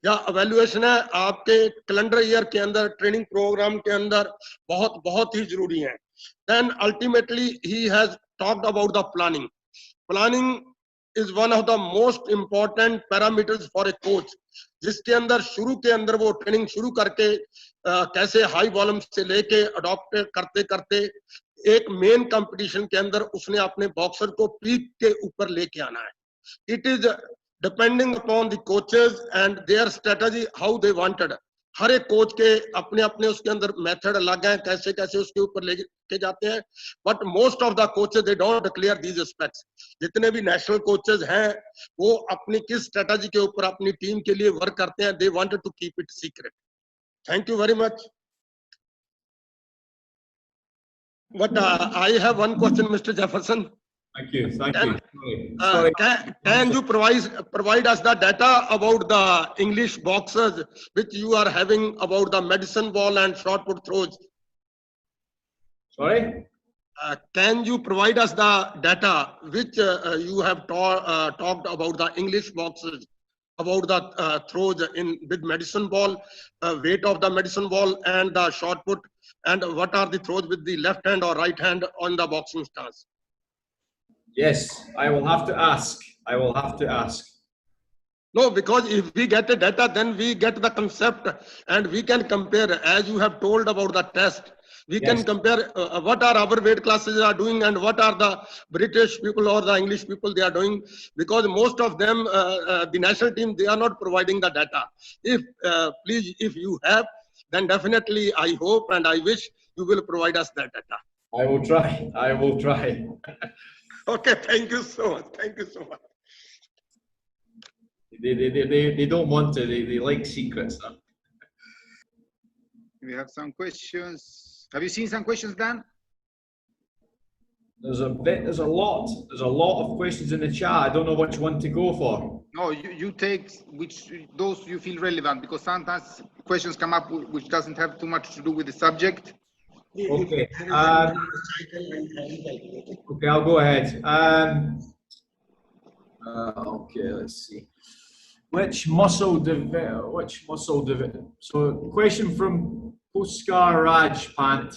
या एवेल्युएशन है आपके कैलेंडर ईयर के अंदर, ट्रेनिंग प्रोग्राम के अंदर बहुत ही जरूरी है. Then ultimately he has talked about the planning. Planning is one of the most important parameters for a coach, जिसके अंदर शुरू के अंदर वो ट्रेनिंग शुरू करके कैसे हाई वॉल्यूम से लेके अडॉप्ट करते करते एक मेन कंपटीशन के अंदर उसने अपने बॉक्सर को पीक के ऊपर लेके आना है. It is depending upon the coaches and their strategy how they wanted. हर एक कोच के अपने अपने उसके अंदर मेथड अलग हैं, कैसे कैसे उसके ऊपर लेके जाते हैं. But most of the coaches they don't declare these aspects. जितने भी नेशनल कोचेज हैं वो अपनी किस स्ट्रेटजी के ऊपर अपनी टीम के लिए वर्क करते हैं, they wanted to keep it secret. Thank you very much. But I have one question, Mr. Jefferson. Thank you. Thank you. Sorry. Can you provide us the data about the English boxers which you are having about the medicine ball and shot put throws? Sorry? Can you provide us the data which you have talked about the English boxers, about the throws with medicine ball, weight of the medicine ball and the shot put, and what are the throws with the left hand or right hand on the boxing stance? Yes, I will have to ask. I will have to ask. No, because if we get the data, then we get the concept and we can compare, as you have told about the test. We Yes. can compare what are our weight classes are doing and what are the British people or the English people they are doing, because most of them, the national team, they are not providing the data. If please, if you have, then definitely I hope and I wish you will provide us that data. I will try. I will try. Okay, thank you so much. Thank you so much. They don't want to. They like secrets. Huh? We have some questions. Have you seen some questions, Dan? There's a lot of questions in the chat. I don't know which one to go for. No, you take those you feel relevant, because sometimes questions come up which doesn't have too much to do with the subject. Okay. Okay, I'll go ahead. Okay, let's see. Which muscle develop? So, question from Puskar Raj Pant.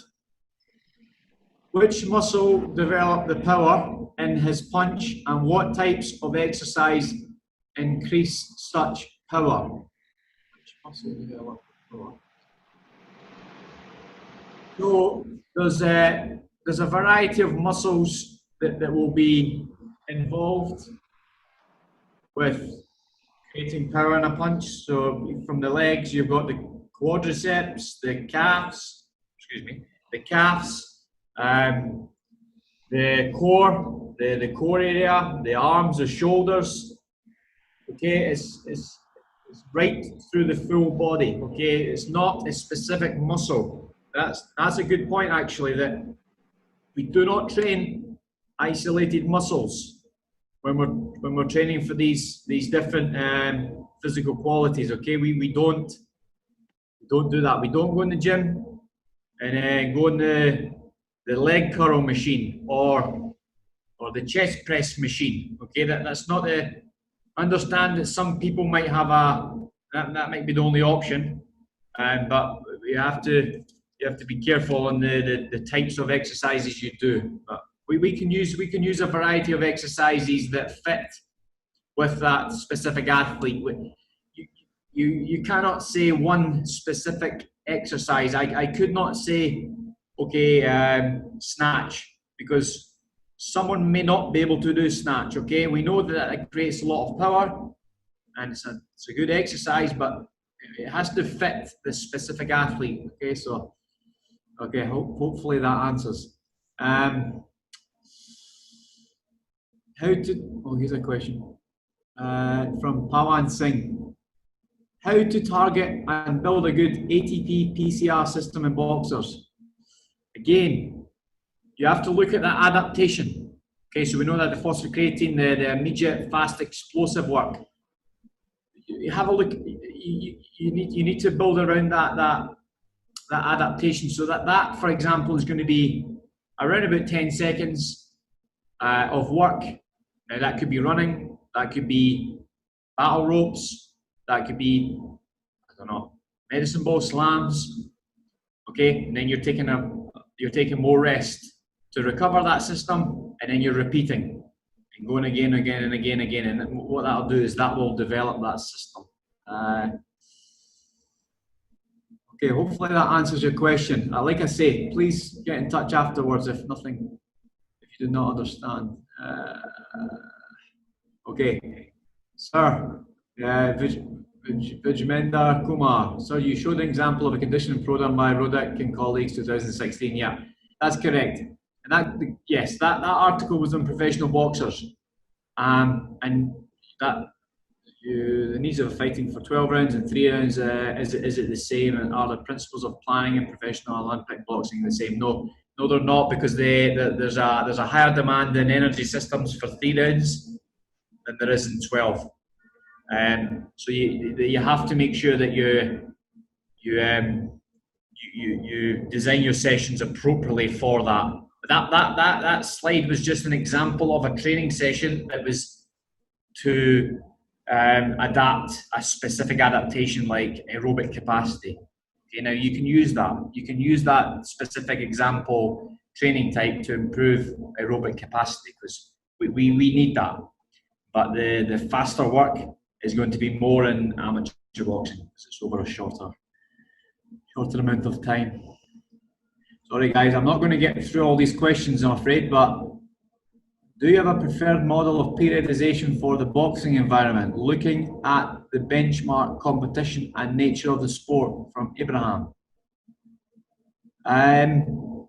Which muscle developed the power in his punch, and what types of exercise increase such power? Which muscle developed the power? So there's a variety of muscles that will be involved with creating power in a punch. So from the legs, you've got the quadriceps, the calves, the core, the core area, the arms, the shoulders. Okay, it's right through the full body. Okay, it's not a specific muscle. That's a good point, actually, that we do not train isolated muscles when we're training for these different physical qualities. Okay, we don't do that. We don't go in the gym and go in the leg curl machine or the chest press machine. Okay, that's not the. Understand that some people might have that might be the only option, but you have to be careful on the types of exercises you do. But we can use a variety of exercises that fit with that specific athlete. You cannot say one specific exercise. I could not say, okay, snatch, because someone may not be able to do snatch. Okay, we know that it creates a lot of power and it's a good exercise, but it has to fit the specific athlete. Okay, so okay, hopefully that answers. Here's a question from Pawan Singh. How to target and build a good ATP PCR system in boxers? Again, you have to look at that adaptation. Okay, so we know that the phosphocreatine, the immediate, fast, explosive work. You have a look. You need to build around that adaptation. So that, for example, is going to be around about 10 seconds of work. Now that could be running, that could be battle ropes, that could be, I don't know, medicine ball slams. Okay, and then you're taking more rest to recover that system, and then you're repeating and going again, again, and again, again. And what that'll do is that will develop that system. Okay, hopefully that answers your question. Like I say, please get in touch afterwards if you do not understand. Okay, sir, Vijmendra Kumar. Sir, you showed an example of a conditioning program by Roddick and colleagues 2016. Yeah, that's correct. And that article was on professional boxers. And that the needs of fighting for 12 rounds and 3 rounds, is it the same? And are the principles of planning in professional Olympic boxing the same? No, they're not, because there's a higher demand in energy systems for 3 rounds than there is in 12. So you have to make sure that you design your sessions appropriately for that. That slide was just an example of a training session that was to adapt a specific adaptation like aerobic capacity. Okay, now you can use that. You can use that specific example training type to improve aerobic capacity, because we need that. But the faster work is going to be more in amateur boxing, because it's over a shorter amount of time. Sorry guys, I'm not going to get through all these questions, I'm afraid, but do you have a preferred model of periodization for the boxing environment, looking at the benchmark competition and nature of the sport? From Ibrahim. The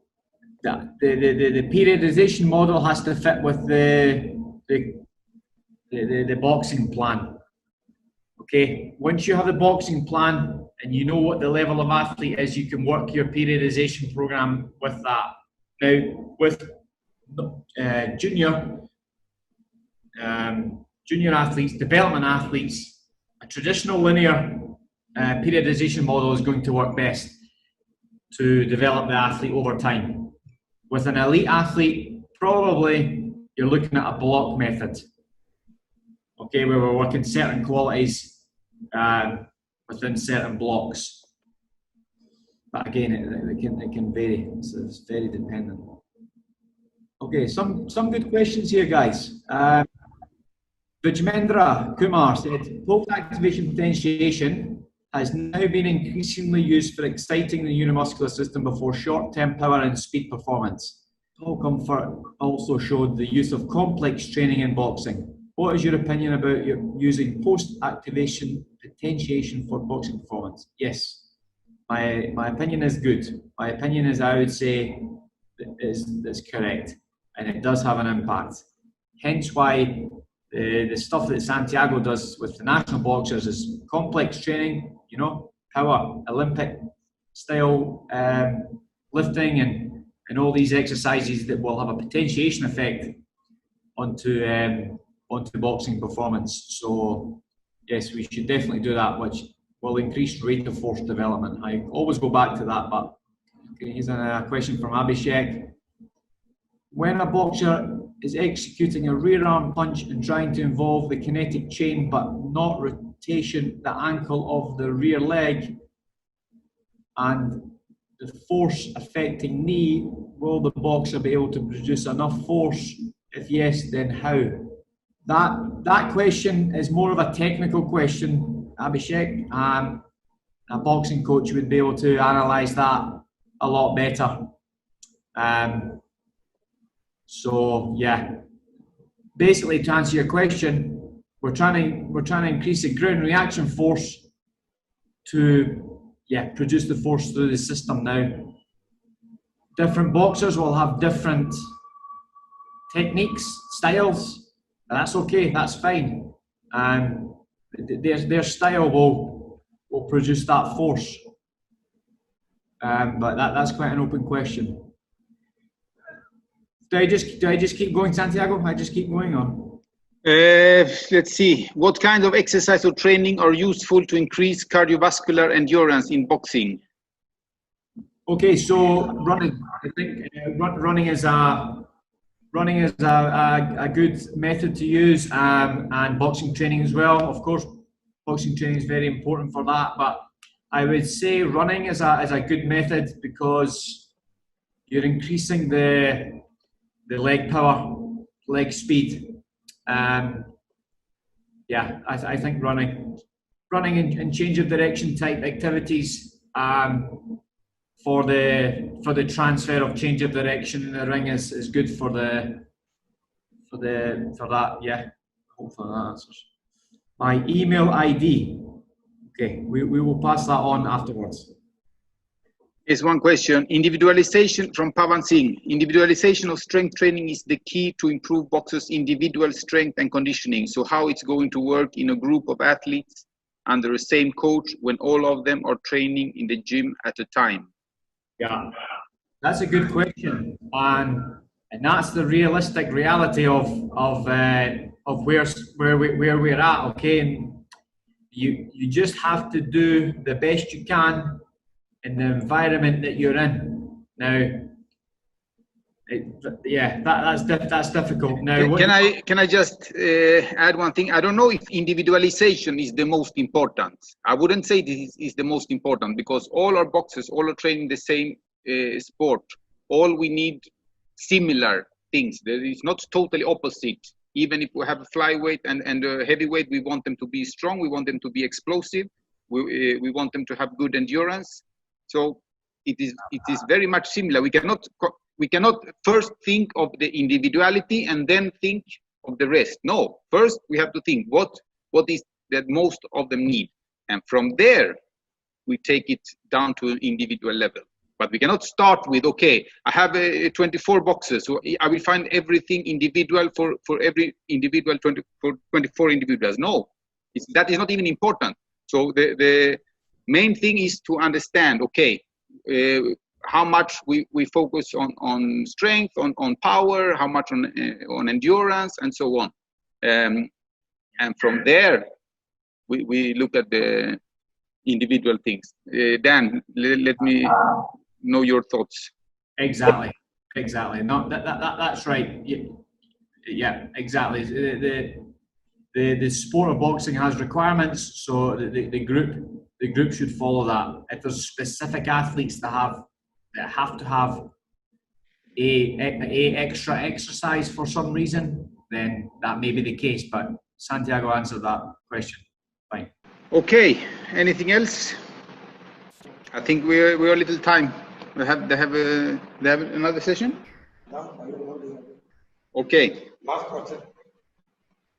periodization model has to fit with the boxing plan. Okay, once you have the boxing plan and you know what the level of athlete is, you can work your periodization program with that. Now, with junior athletes, development athletes, a traditional linear periodization model is going to work best to develop the athlete over time. With an elite athlete, probably you're looking at a block method. Okay, where we're working certain qualities within certain blocks. But again, it can vary. It's very dependent. Okay, some good questions here, guys. Vijmendra Kumar said, post-activation potentiation has now been increasingly used for exciting the neuromuscular system before short-term power and speed performance. Paul Comfort also showed the use of complex training in boxing. What is your opinion about using post-activation potentiation for boxing performance? Yes, my opinion is good. My opinion is, I would say, is correct, and it does have an impact. Hence why the stuff that Santiago does with the national boxers is complex training, you know, power, Olympic style lifting and all these exercises that will have a potentiation effect onto boxing performance. So yes, we should definitely do that, which will increase rate of force development. I always go back to that, but okay, here's a question from Abhishek. When a boxer is executing a rear arm punch and trying to involve the kinetic chain but not rotation the ankle of the rear leg and the force affecting knee, will the boxer be able to produce enough force? If yes, then how? That question is more of a technical question, Abhishek. A boxing coach would be able to analyse that a lot better. So yeah, basically to answer your question, we're trying to increase the ground reaction force to produce the force through the system. Now, different boxers will have different techniques, styles. That's okay. That's fine. Their style will produce that force. But that's quite an open question. Do I just keep going, Santiago? I just keep going on. Let's see. What kind of exercise or training are useful to increase cardiovascular endurance in boxing? Okay, so running. I think running is a good method to use, and boxing training as well. Of course, boxing training is very important for that. But I would say running is a good method because you're increasing the leg power, leg speed Yeah, I think running and change of direction type activities for the transfer of change of direction in the ring is good for that. Yeah, hopefully that answers. My email ID. Okay, we will pass that on afterwards. Here's one question. Individualization from Pavan Singh. Individualization of strength training is the key to improve boxers' individual strength and conditioning. So how it's going to work in a group of athletes under the same coach when all of them are training in the gym at a time? Yeah, that's a good question, and that's the realistic reality of where we're at. Okay, and you just have to do the best you can in the environment that you're in. Now, that's difficult. Now, can I just add one thing? I don't know if individualization is the most important. I wouldn't say this is the most important, because all our boxers, all are training the same sport. All we need similar things. There is not totally opposite. Even if we have a flyweight and a heavyweight, we want them to be strong. We want them to be explosive. We want them to have good endurance. So it is very much similar. We cannot first think of the individuality and then think of the rest. No, first we have to think what is that most of them need, and from there we take it down to an individual level. But we cannot start with, okay, I have 24 boxes, so I will find everything individual for every individual, 24 individuals. No, that is not even important. So the main thing is to understand, okay, how much we focus on strength, on power, how much on endurance, and so on. And from there, we look at the individual things. Dan, let me know your thoughts. Exactly. No, that's right. Yeah, exactly. The sport of boxing has requirements, so the group should follow that. If there's specific athletes that have to have a extra exercise for some reason, then that may be the case. But Santiago answered that question. Fine. Okay. Anything else? I think we're a little time. They have another session? Okay.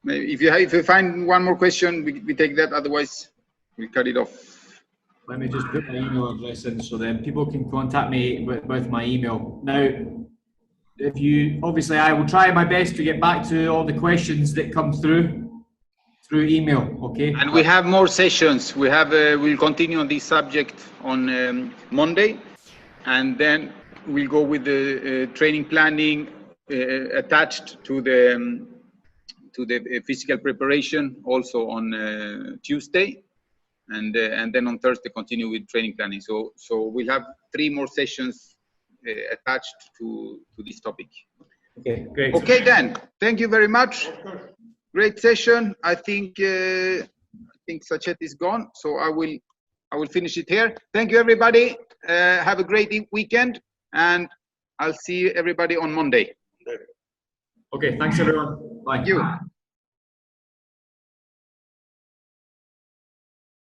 If you find one more question, we take that. Otherwise, we cut it off. Let me just put my email address in, so then people can contact me with my email. Now, obviously, I will try my best to get back to all the questions that come through email. Okay. And we have more sessions. We'll continue on this subject on Monday, and then we'll go with the training planning attached to the physical preparation also on Tuesday, and then on Thursday continue with training planning. So we'll have 3 more sessions attached to this topic. Okay, great. Okay, Dan. Thank you very much. Great session. I think Sachet is gone, so I will finish it here. Thank you, everybody. Have a great weekend, and I'll see everybody on Monday. Okay, thanks everyone. Bye. Thank you.